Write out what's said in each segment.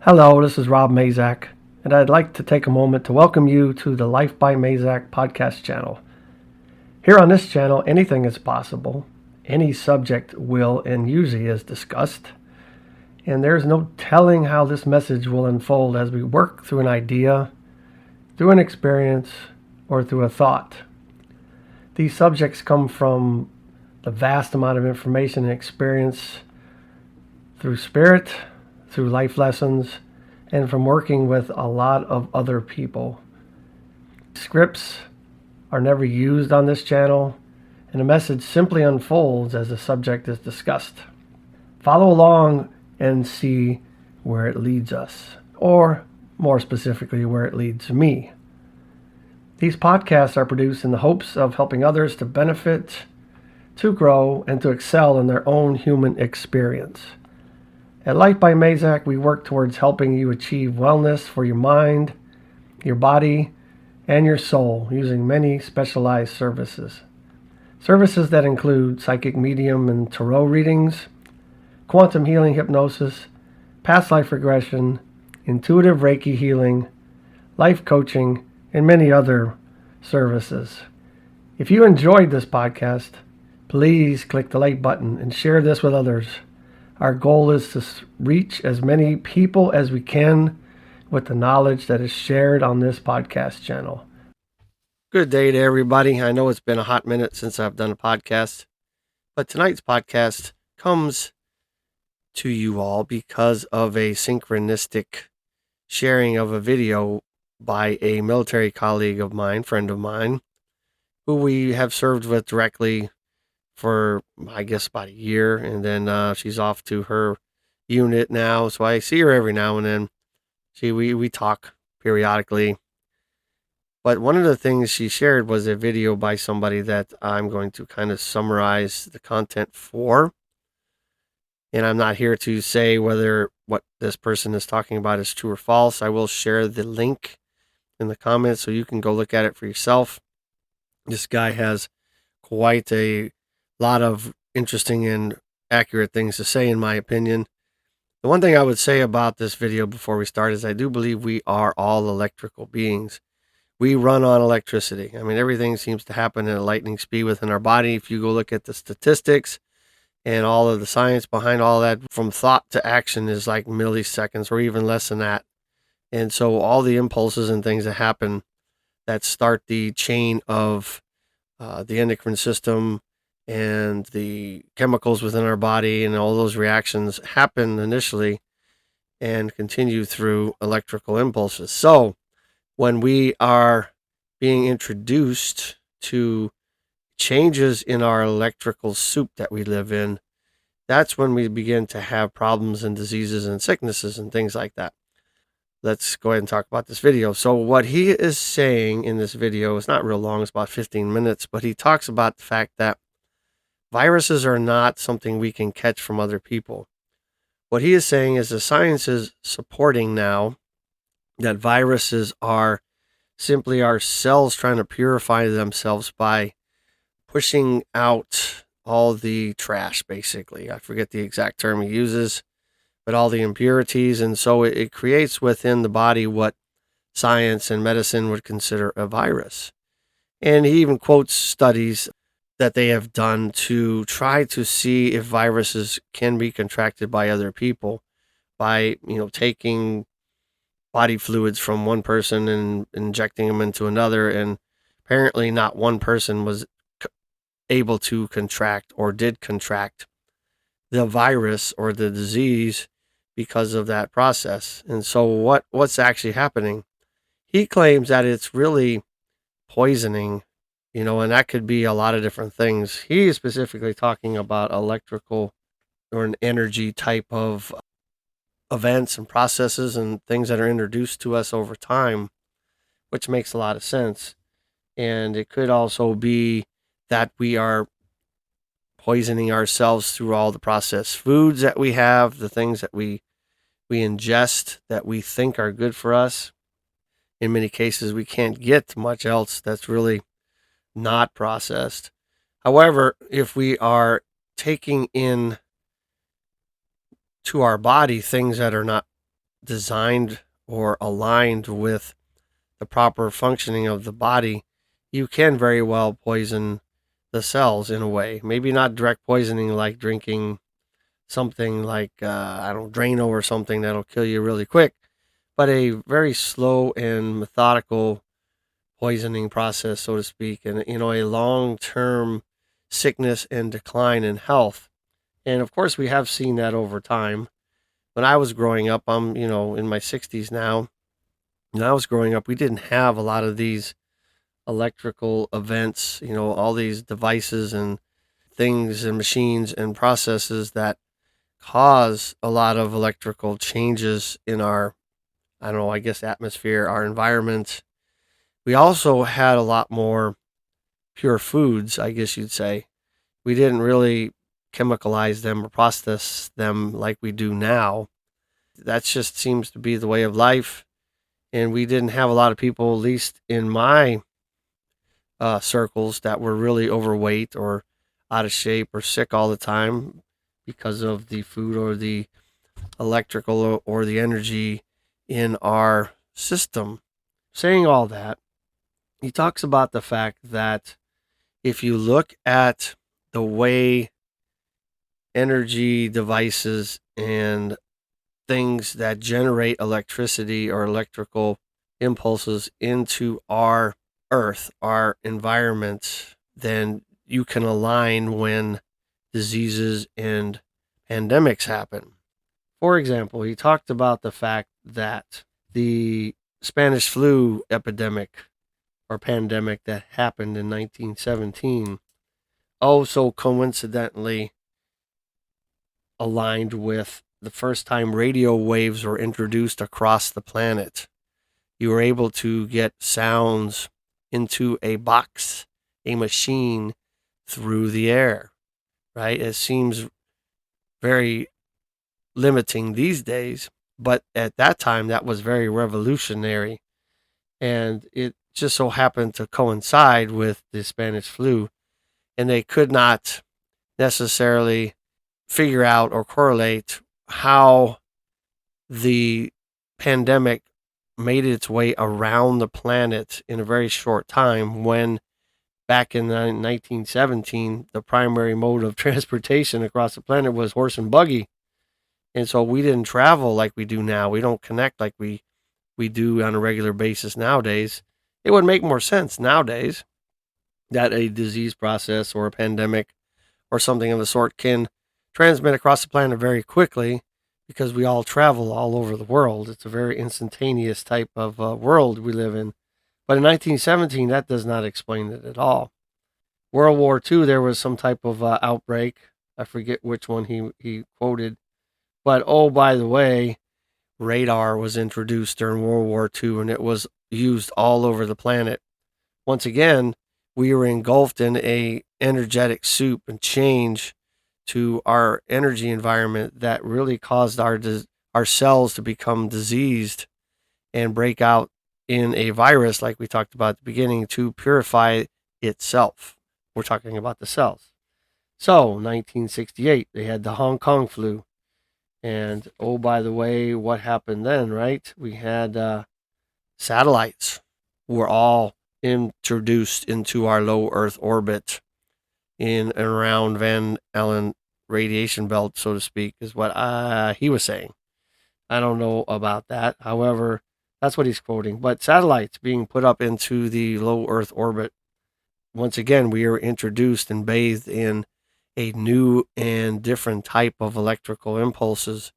Hello, this is Rob Mazak, and I'd like to take a moment to welcome you to the Life by Mazak podcast channel. Here on this channel, anything is possible. Any subject will and usually is discussed, and there's no telling how this message will unfold as we work through an idea, through an experience, or through a thought. These subjects come from the vast amount of information and experience through spirit, through life lessons, and from working with a lot of other people. Scripts are never used on this channel, and the message simply unfolds as the subject is discussed. Follow along and see where it leads us, or more specifically, where it leads me. These podcasts are produced in the hopes of helping others to benefit, to grow, and to excel in their own human experience. At Life by Mazak, we work towards helping you achieve wellness for your mind, your body, and your soul using many specialized services. Services that include psychic medium and tarot readings, quantum healing hypnosis, past life regression, intuitive Reiki healing, life coaching, and many other services. If you enjoyed this podcast, please click the like button and share this with others. Our goal is to reach as many people as we can with the knowledge that is shared on this podcast channel. Good day to everybody. I know it's been a hot minute since I've done a podcast, but tonight's podcast comes to you all because of a synchronistic sharing of a video by a military colleague of mine, friend of mine, who we have served with directly for, I guess, about a year, and then she's off to her unit now, so I see her every now and then. We talk periodically, but one of the things she shared was a video by somebody that I'm going to kind of summarize the content for, and I'm not here to say whether what this person is talking about is true or false. I will share the link in the comments so you can go look at it for yourself. This guy has quite a lot of interesting and accurate things to say, in my opinion. The one thing I would say about this video before we start is I do believe we are all electrical beings. We run on electricity. I mean, everything seems to happen at a lightning speed within our body. If you go look at the statistics and all of the science behind all that, from thought to action is like milliseconds or even less than that. And so all the impulses and things that happen that start the chain of the endocrine system and the chemicals within our body and all those reactions happen initially and continue through electrical impulses. So when we are being introduced to changes in our electrical soup that we live in, that's when we begin to have problems and diseases and sicknesses and things like that. Let's go ahead and talk about this video. So what he is saying in this video is not real long, it's about 15 minutes, but he talks about the fact that viruses are not something we can catch from other people. What he is saying is the science is supporting now that viruses are simply our cells trying to purify themselves by pushing out all the trash, basically. I forget the exact term he uses, but all the impurities. And so it creates within the body what science and medicine would consider a virus. And he even quotes studies that they have done to try to see if viruses can be contracted by other people by, taking body fluids from one person and injecting them into another. And apparently not one person was able to contract or did contract the virus or the disease because of that process. And so what's actually happening? He claims that it's really poisoning, and that could be a lot of different things. He is specifically talking about electrical or an energy type of events and processes and things that are introduced to us over time, which makes a lot of sense. And it could also be that we are poisoning ourselves through all the processed foods that we have, the things that we ingest that we think are good for us. In many cases, we can't get much else that's really not processed. However, if we are taking in to our body things that are not designed or aligned with the proper functioning of the body, you can very well poison the cells in a way. Maybe not direct poisoning like drinking something like, I don't know, Drano or something that'll kill you really quick, but a very slow and methodical poisoning process, so to speak, and, a long-term sickness and decline in health. And of course, we have seen that over time. When I was growing up, I'm, in my 60s now. When I was growing up, we didn't have a lot of these electrical events, all these devices and things and machines and processes that cause a lot of electrical changes in our, I don't know, I guess atmosphere, our environment. We also had a lot more pure foods, I guess you'd say. We didn't really chemicalize them or process them like we do now. That just seems to be the way of life. And we didn't have a lot of people, at least in my circles, that were really overweight or out of shape or sick all the time because of the food or the electrical or the energy in our system. Saying all that, he talks about the fact that if you look at the way energy devices and things that generate electricity or electrical impulses into our earth, our environment, then you can align when diseases and pandemics happen. For example, he talked about the fact that the Spanish flu epidemic or pandemic that happened in 1917 also coincidentally aligned with the first time radio waves were introduced across the planet. You were able to get sounds into a box, a machine, through the air, right? It seems very limiting these days, but at that time that was very revolutionary, and it just so happened to coincide with the Spanish flu, and they could not necessarily figure out or correlate how the pandemic made its way around the planet in a very short time when back in 1917 the primary mode of transportation across the planet was horse and buggy. And so we didn't travel like we do now. We don't connect like we do on a regular basis nowadays. It would make more sense nowadays that a disease process or a pandemic or something of the sort can transmit across the planet very quickly because we all travel all over the world. It's a very instantaneous type of world we live in. But in 1917, that does not explain it at all. World War II, there was some type of outbreak. I forget which one he quoted. But oh, by the way, radar was introduced during World War II and it was used all over the planet. Once again, we were engulfed in a energetic soup and change to our energy environment that really caused our cells to become diseased and break out in a virus like we talked about at the beginning to purify itself. We're talking about the cells. So, 1968, they had the Hong Kong flu. And oh, by the way, what happened then, right? We had satellites were all introduced into our low Earth orbit in and around Van Allen radiation belt, so to speak, is what he was saying. I don't know about that. However, that's what he's quoting. But satellites being put up into the low Earth orbit, once again, we are introduced and bathed in a new and different type of electrical impulses.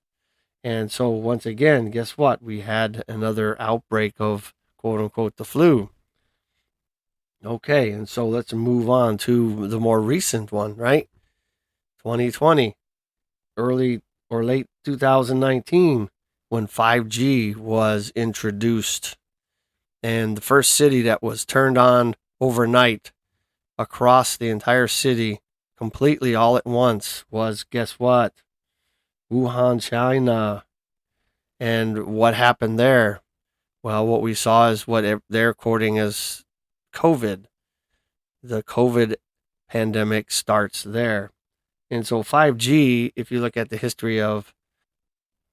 And so, once again, guess what? We had another outbreak of quote unquote the flu. Okay, and so let's move on to the more recent one, right? 2020, early or late 2019, when 5G was introduced. And the first city that was turned on overnight across the entire city completely all at once was, guess what? Wuhan, China. And what happened there? Well, what we saw is what they're quoting as COVID. The COVID pandemic starts there. And so 5G, if you look at the history of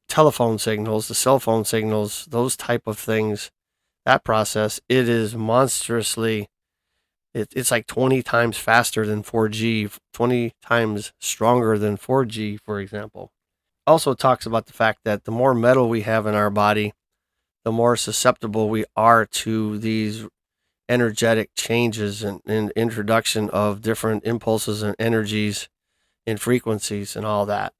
telephone signals, the cell phone signals, those type of things, that process, it is monstrously, it's like 20 times faster than 4G, 20 times stronger than 4G, for example. Also talks about the fact that the more metal we have in our body, the more susceptible we are to these energetic changes and introduction of different impulses and energies and frequencies and all that.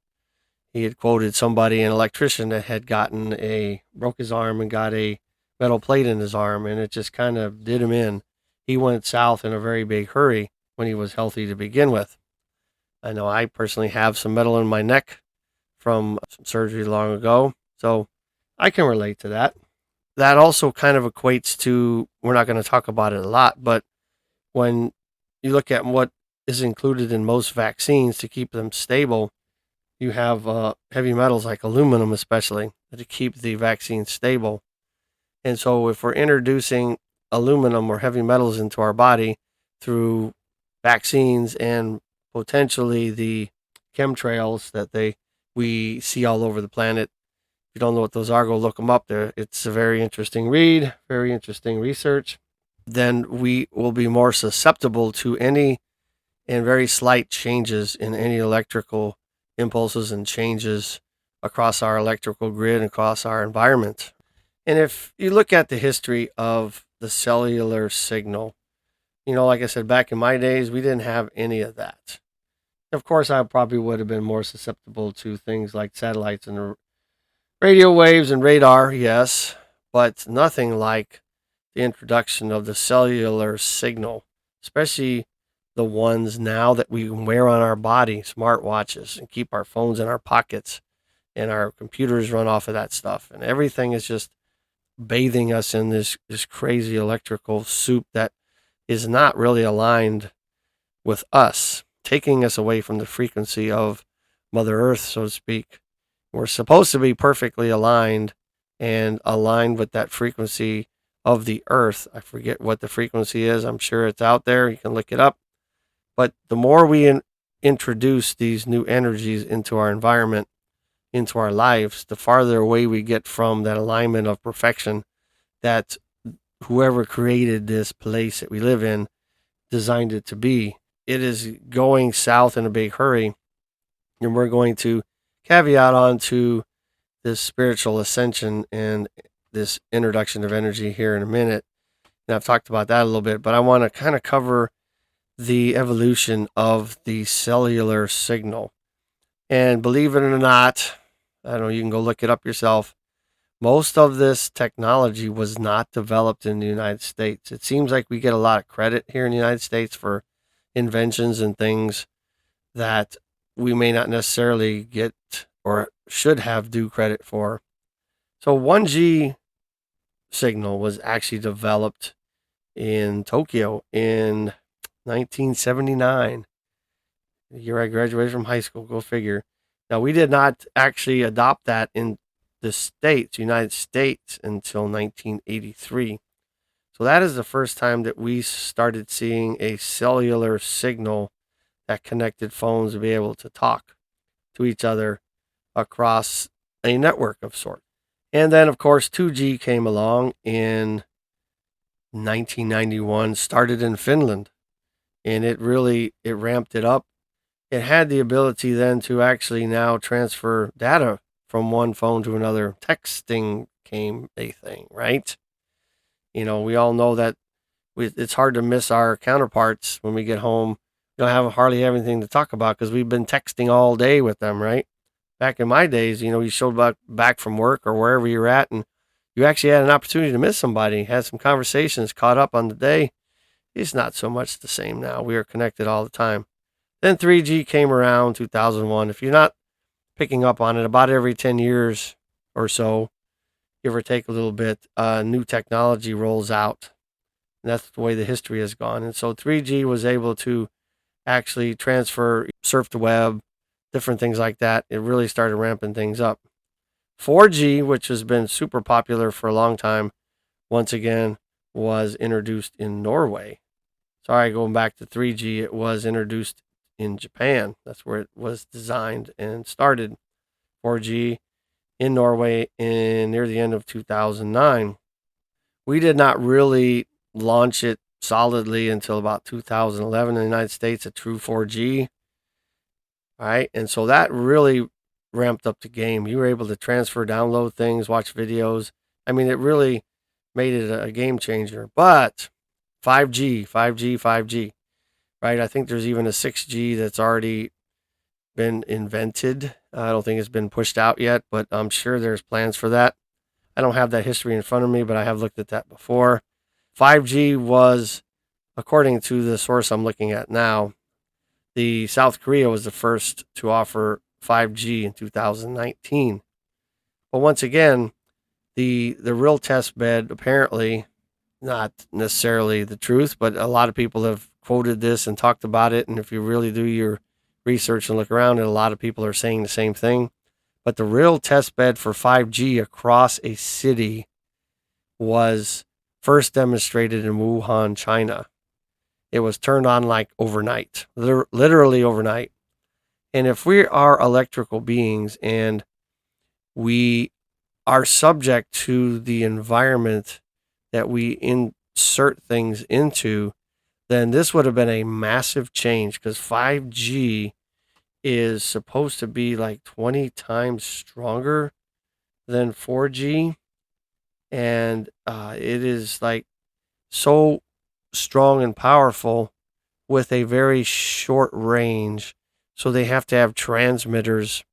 He had quoted somebody, an electrician that had broke his arm and got a metal plate in his arm, and it just kind of did him in. He went south in a very big hurry when he was healthy to begin with. I know I personally have some metal in my neck from some surgery long ago, so I can relate to that. That also kind of equates to, we're not going to talk about it a lot, but when you look at what is included in most vaccines to keep them stable, you have heavy metals like aluminum, especially, to keep the vaccine stable. And so, if we're introducing aluminum or heavy metals into our body through vaccines and potentially the chemtrails that we see all over the planet, if you don't know what those are, go look them up. There, it's a very interesting read, very interesting research. Then we will be more susceptible to any and very slight changes in any electrical impulses and changes across our electrical grid and across our environment. And if you look at the history of the cellular signal, like I said, back in my days, we didn't have any of that. Of course, I probably would have been more susceptible to things like satellites and radio waves and radar, yes, but nothing like the introduction of the cellular signal, especially the ones now that we wear on our body, smartwatches, and keep our phones in our pockets, and our computers run off of that stuff. And everything is just bathing us in this crazy electrical soup that is not really aligned with us, taking us away from the frequency of Mother Earth, so to speak. We're supposed to be perfectly aligned and aligned with that frequency of the Earth. I forget what the frequency is. I'm sure it's out there. You can look it up. But the more we introduce these new energies into our environment, into our lives, the farther away we get from that alignment of perfection that whoever created this place that we live in designed it to be. It is going south in a big hurry, and we're going to caveat on to this spiritual ascension and this introduction of energy here in a minute. And I've talked about that a little bit, but I want to kind of cover the evolution of the cellular signal. And believe it or not, I don't know, you can go look it up yourself. Most of this technology was not developed in the United States. It seems like we get a lot of credit here in the United States for inventions and things that we may not necessarily get or should have due credit for. So 1G signal was actually developed in Tokyo in 1979, the year I graduated from high school. Go figure. Now, we did not actually adopt that in the States, United States, until 1983. So that is the first time that we started seeing a cellular signal that connected phones to be able to talk to each other across a network of sorts. And then, of course, 2G came along in 1991, started in Finland, and it ramped it up. It had the ability then to actually now transfer data from one phone to another. Texting came a thing, right? We all know that it's hard to miss our counterparts when we get home. We don't hardly have anything to talk about because we've been texting all day with them, right? Back in my days, you showed back from work or wherever you're at, and you actually had an opportunity to miss somebody, had some conversations, caught up on the day. It's not so much the same now. We are connected all the time. Then 3G came around 2001. If you're not picking up on it, about every 10 years or so, give or take a little bit, new technology rolls out. And that's the way the history has gone. And so 3G was able to actually transfer, surf the web, different things like that. It really started ramping things up. 4G, which has been super popular for a long time, once again, was introduced in Norway. Sorry, going back to 3G, it was introduced in Japan. That's where it was designed and started. 4G in Norway near the end of 2009. We did not really launch it solidly until about 2011 in the United States, a true 4G. Right. And so that really ramped up the game. You were able to transfer, download things, watch videos. I mean, it really made it a game changer. But 5G, 5G, 5G, right? I think there's even a 6G that's already been invented. I don't think it's been pushed out yet, but I'm sure there's plans for that. I don't have that history in front of me, but I have looked at that before. 5G was, according to the source I'm looking at now, the South Korea was the first to offer 5G in 2019. But once again, the real test bed, apparently not necessarily the truth, but a lot of people have quoted this and talked about it. And if you really do your research and look around, and a lot of people are saying the same thing. But the real test bed for 5G across a city was first demonstrated in Wuhan, China. It was turned on like overnight, literally overnight. And if we are electrical beings and we are subject to the environment that we insert things into, then this would have been a massive change, because 5G is supposed to be like 20 times stronger than 4G. And it is like so strong and powerful with a very short range. So they have to have transmitters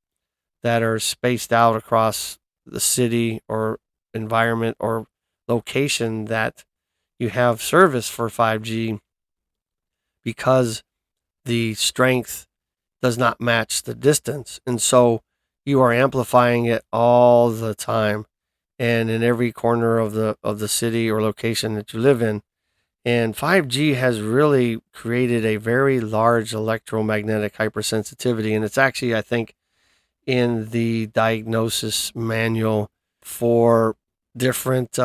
that are spaced out across the city or environment or location that you have service for 5G, because the strength does not match the distance. And so you are amplifying it all the time and in every corner of the city or location that you live in. And 5G has really created a very large electromagnetic hypersensitivity. And it's actually, I think, in the diagnosis manual for different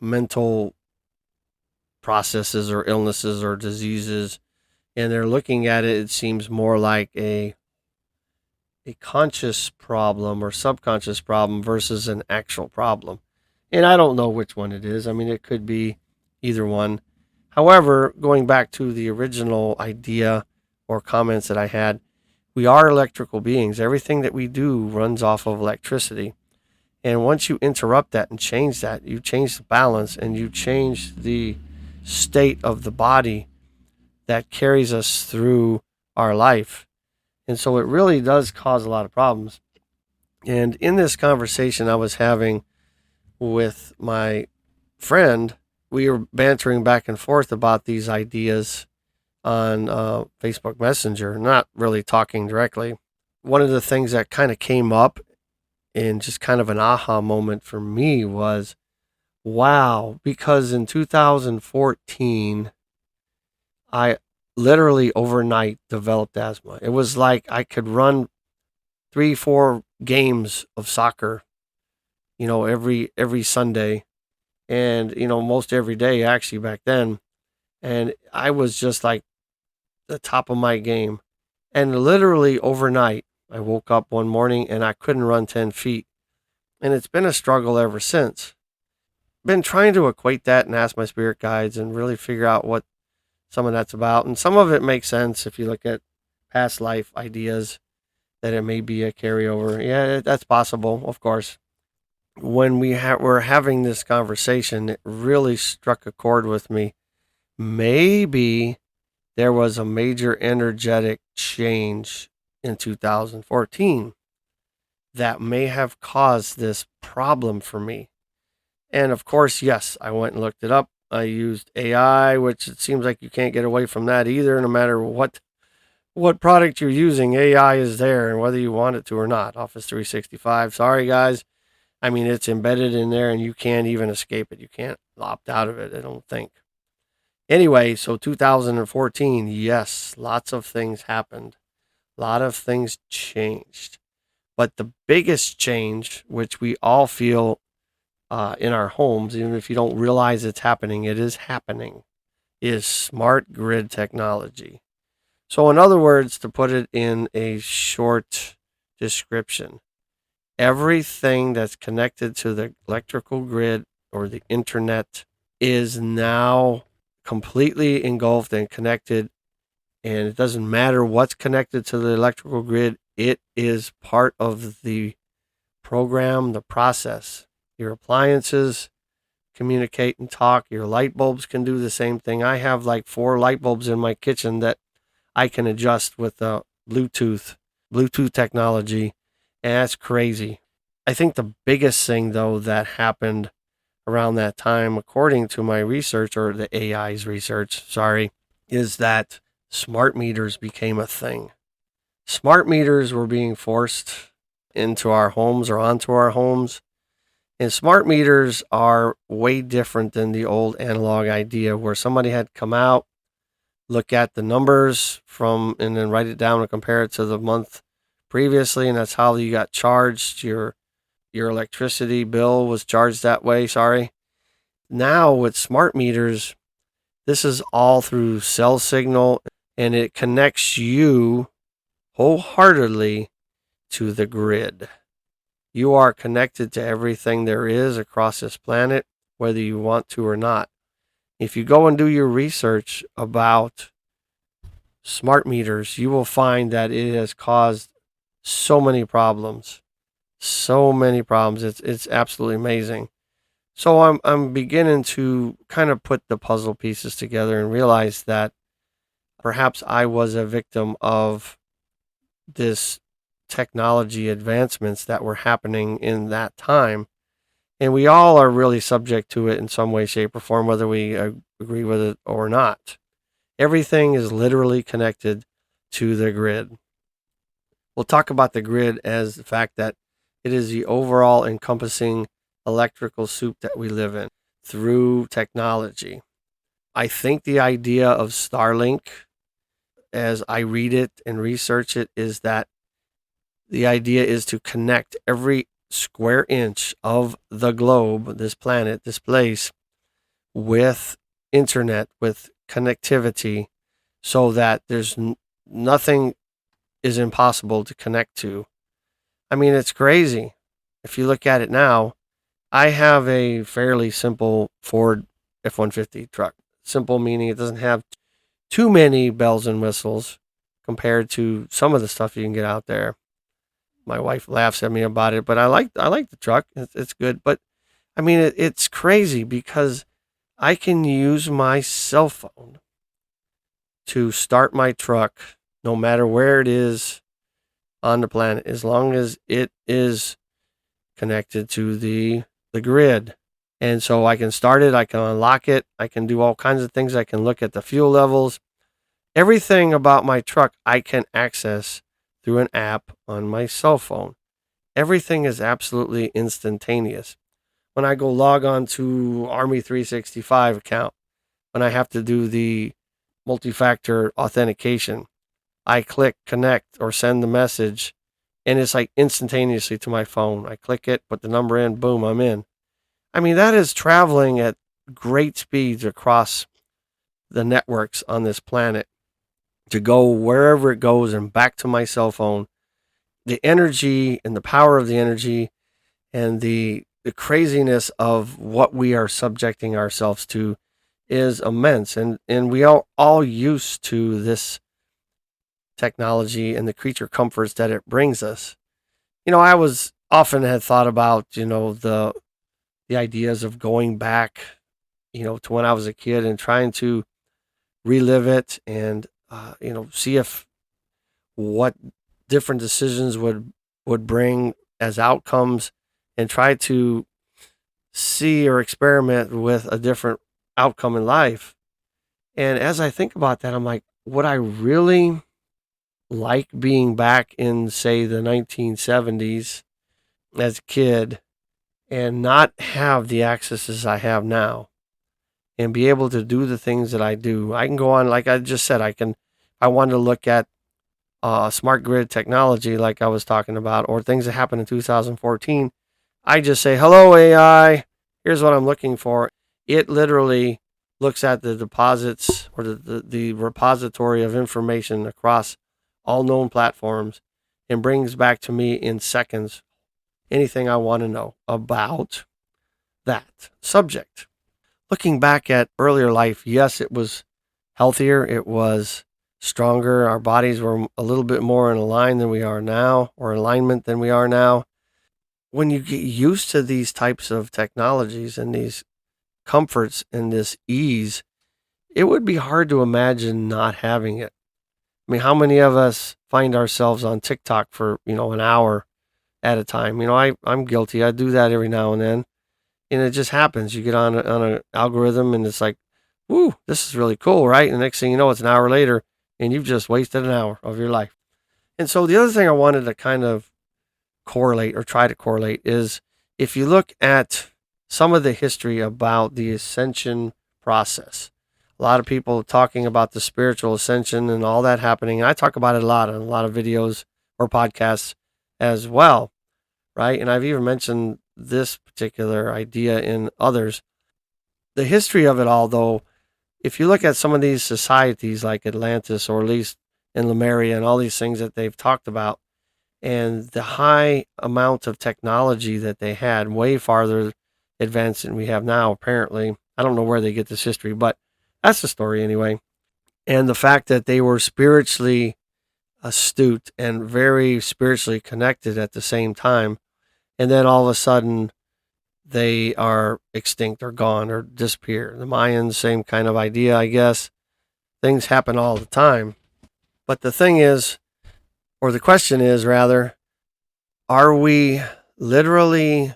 mental processes or illnesses or diseases. And they're looking at it, it seems more like a conscious problem or subconscious problem versus an actual problem. And I don't know which one it is. I mean, it could be either one. However, going back to the original idea or comments that I had, we are electrical beings. Everything that we do runs off of electricity. And once you interrupt that and change that, you change the balance and you change the state of the body that carries us through our life. And so it really does cause a lot of problems. And in this conversation I was having with my friend, we were bantering back and forth about these ideas on Facebook Messenger, not really talking directly. One of the things that kind of came up in just kind of an aha moment for me was, wow, because in 2014, I literally overnight developed asthma. It was like I could run 3-4 games of soccer, every Sunday, and most every day actually back then. And I was just like the top of my game. And literally overnight, I woke up one morning and I couldn't run 10 feet. And it's been a struggle ever since. Been trying to equate that and ask my spirit guides and really figure out what some of that's about. And some of it makes sense if you look at past life ideas, that it may be a carryover. Yeah, that's possible, of course. When we were having this conversation, it really struck a chord with me. Maybe there was a major energetic change in 2014 that may have caused this problem for me. And of course, yes, I went and looked it up. I used AI, which it seems like you can't get away from that either. No matter what product you're using, AI is there, and whether you want it to or not. Office 365. Sorry, guys. I mean, it's embedded in there, and you can't even escape it. You can't opt out of it, I don't think. Anyway, so 2014, yes, lots of things happened. A lot of things changed. But the biggest change, which we all feel in our homes, even if you don't realize it's happening, it is happening, is smart grid technology. So in other words, to put it in a short description, Everything that's connected to the electrical grid or the internet is now completely engulfed and connected. And it doesn't matter what's connected to the electrical grid, it is part of the program, the process. Your appliances communicate and talk. Your light bulbs can do the same thing. I have like 4 light bulbs in my kitchen that I can adjust with Bluetooth technology, and that's crazy. I think the biggest thing, though, that happened around that time, according to my research, or the AI's research, sorry, is that smart meters became a thing. Smart meters were being forced into our homes or onto our homes. And smart meters are way different than the old analog idea where somebody had come out, look at the numbers and then write it down and compare it to the month previously. And that's how you got charged. Your electricity bill was charged that way. Sorry. Now with smart meters, this is all through cell signal, and it connects you wholeheartedly to the grid. You are connected to everything there is across this planet, whether you want to or not. If you go and do your research about smart meters, you will find that it has caused so many problems. So many problems. It's absolutely amazing. So I'm beginning to kind of put the puzzle pieces together and realize that perhaps I was a victim of this technology advancements that were happening in that time. And we all are really subject to it in some way, shape, or form, whether we agree with it or not. Everything is literally connected to the grid. We'll talk about the grid as the fact that it is the overall encompassing electrical soup that we live in through technology. I think the idea of Starlink, as I read it and research it, is that the idea is to connect every square inch of the globe, this planet, this place, with internet, with connectivity, so that there's nothing is impossible to connect to. I mean, it's crazy. If you look at it now, I have a fairly simple Ford F-150 truck. Simple meaning it doesn't have too many bells and whistles compared to some of the stuff you can get out there. My wife laughs at me about it, but I like the truck. It's good. But I mean, it's crazy because I can use my cell phone to start my truck no matter where it is on the planet, as long as it is connected to the grid. And so I can start it, I can unlock it, I can do all kinds of things. I can look at the fuel levels. Everything about my truck I can access through an app on my cell phone. Everything is absolutely instantaneous. When I go log on to Army 365 account, when I have to do the multi-factor authentication, I click connect or send the message, and it's like instantaneously to my phone. I click it, put the number in, boom, I'm in. I mean, that is traveling at great speeds across the networks on this planet to go wherever it goes and back to my cell phone. The energy and the power of the energy and the craziness of what we are subjecting ourselves to is immense. And we are all used to this technology and the creature comforts that it brings us. I was often had thought about, the ideas of going back, to when I was a kid and trying to relive it and, see if what different decisions would bring as outcomes, and try to see or experiment with a different outcome in life. And as I think about that, I'm like, would I really like being back in, say, the 1970s as a kid and not have the accesses I have now and be able to do the things that I do? I can go on, like I just said, I wanted to look at smart grid technology like I was talking about, or things that happened in 2014. I just say, hello, AI, here's what I'm looking for. It literally looks at the deposits or the repository of information across all known platforms and brings back to me in seconds anything I want to know about that subject. Looking back at earlier life, yes, it was healthier, it was stronger. Our bodies were a little bit more in line than we are now, or alignment than we are now. When you get used to these types of technologies and these comforts and this ease, it would be hard to imagine not having it. I mean, how many of us find ourselves on TikTok for, an hour at a time? I'm guilty. I do that every now and then. And it just happens. You get on an algorithm and it's like, woo, this is really cool, right? And the next thing you know, it's an hour later and you've just wasted an hour of your life. And so the other thing I wanted to kind of correlate or try to correlate is if you look at some of the history about the ascension process, a lot of people talking about the spiritual ascension and all that happening. And I talk about it a lot in a lot of videos or podcasts as well, right? And I've even mentioned this particular idea in others. The history of it all, though, if you look at some of these societies like Atlantis or at least in Lemuria and all these things that they've talked about, and the high amount of technology that they had, way farther advanced than we have now, apparently. I don't know where they get this history, but that's the story anyway. And the fact that they were spiritually astute and very spiritually connected at the same time. And then all of a sudden, they are extinct or gone or disappear. The Mayans, same kind of idea, I guess. Things happen all the time. But the thing is, or the question is rather, are we literally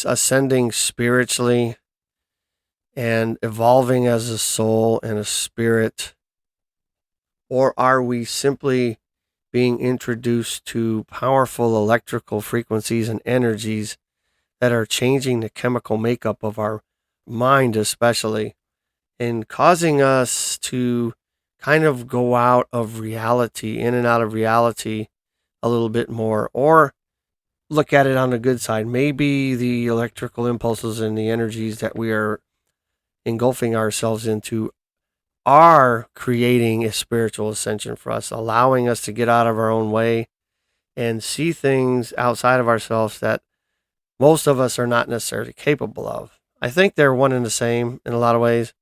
ascending spiritually and evolving as a soul and a spirit? Or are we simply being introduced to powerful electrical frequencies and energies that are changing the chemical makeup of our mind, especially, and causing us to kind of go out of reality, in and out of reality a little bit more? Or look at it on the good side. Maybe the electrical impulses and the energies that we are engulfing ourselves into are creating a spiritual ascension for us, allowing us to get out of our own way and see things outside of ourselves that most of us are not necessarily capable of. I think they're one and the same in a lot of ways.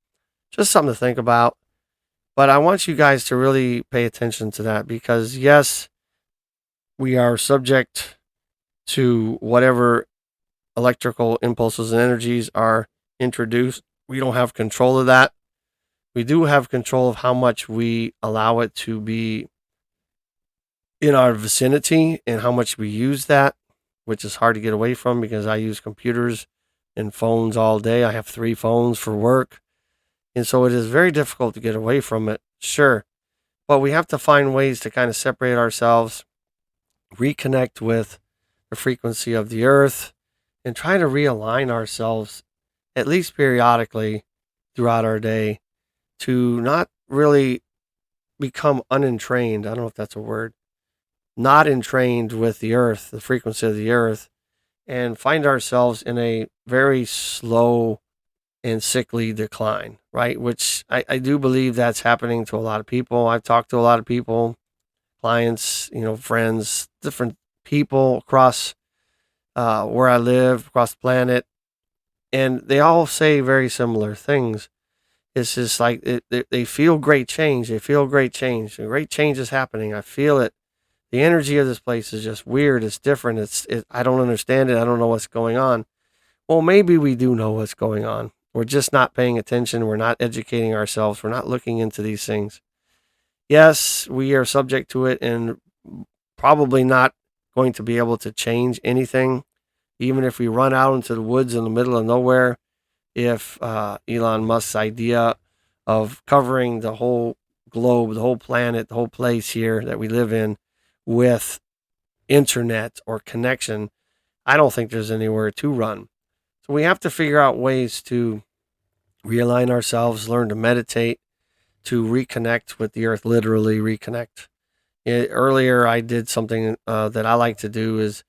Just something to think about. But I want you guys to really pay attention to that because, yes, we are subject to whatever electrical impulses and energies are introduced. We don't have control of that. We do have control of how much we allow it to be in our vicinity and how much we use that, which is hard to get away from because I use computers and phones all day. I have 3 phones for work. And so it is very difficult to get away from it, sure. But we have to find ways to kind of separate ourselves, reconnect with the frequency of the earth, and try to realign ourselves, at least periodically throughout our day, to not really become unentrained. I don't know if that's a word. Not entrained with the earth, the frequency of the earth, and find ourselves in a very slow and sickly decline, right? Which I do believe that's happening to a lot of people. I've talked to a lot of people, clients, friends, different people across where I live, across the planet, and they all say very similar things. It's just like they feel great change. They feel great change. A great change is happening. I feel it. The energy of this place is just weird. It's different. I don't understand it. I don't know what's going on. Well, maybe we do know what's going on. We're just not paying attention. We're not educating ourselves. We're not looking into these things. Yes, we are subject to it and probably not going to be able to change anything, even if we run out into the woods in the middle of nowhere. If Elon Musk's idea of covering the whole globe, the whole planet, the whole place here that we live in with internet or connection, I don't think there's anywhere to run. So we have to figure out ways to realign ourselves, learn to meditate, to reconnect with the earth, literally reconnect. Earlier, I did something that I like to do is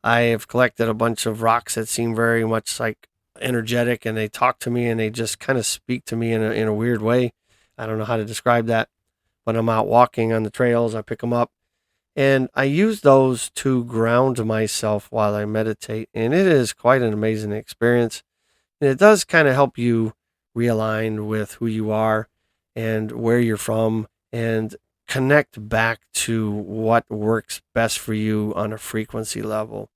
I have collected a bunch of rocks that seem very much like energetic, and they talk to me and they just kind of speak to me in a weird way. I don't know how to describe that. When I'm out walking on the trails, I pick them up And I use those to ground myself while I meditate. And it is quite an amazing experience. And it does kind of help you realign with who you are and where you're from and connect back to what works best for you on a frequency level.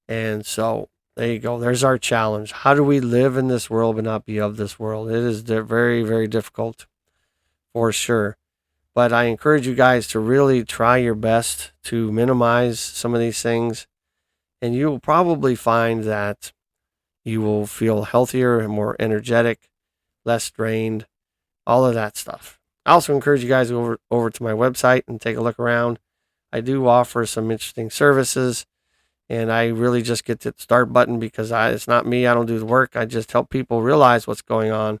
And so there you go. There's our challenge. How do we live in this world but not be of this world? It is very, very difficult for sure. But I encourage you guys to really try your best to minimize some of these things. And you'll probably find that you will feel healthier and more energetic, less drained, all of that stuff. I also encourage you guys over to my website and take a look around. I do offer some interesting services, and I really just get to the start button because it's not me. I don't do the work. I just help people realize what's going on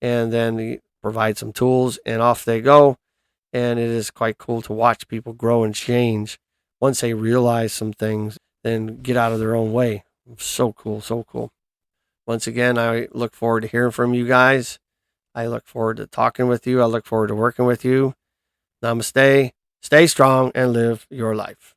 and then provide some tools, and off they go. And it is quite cool to watch people grow and change once they realize some things and get out of their own way. So cool, so cool. Once again, I look forward to hearing from you guys. I look forward to talking with you. I look forward to working with you. Namaste. Stay strong and live your life.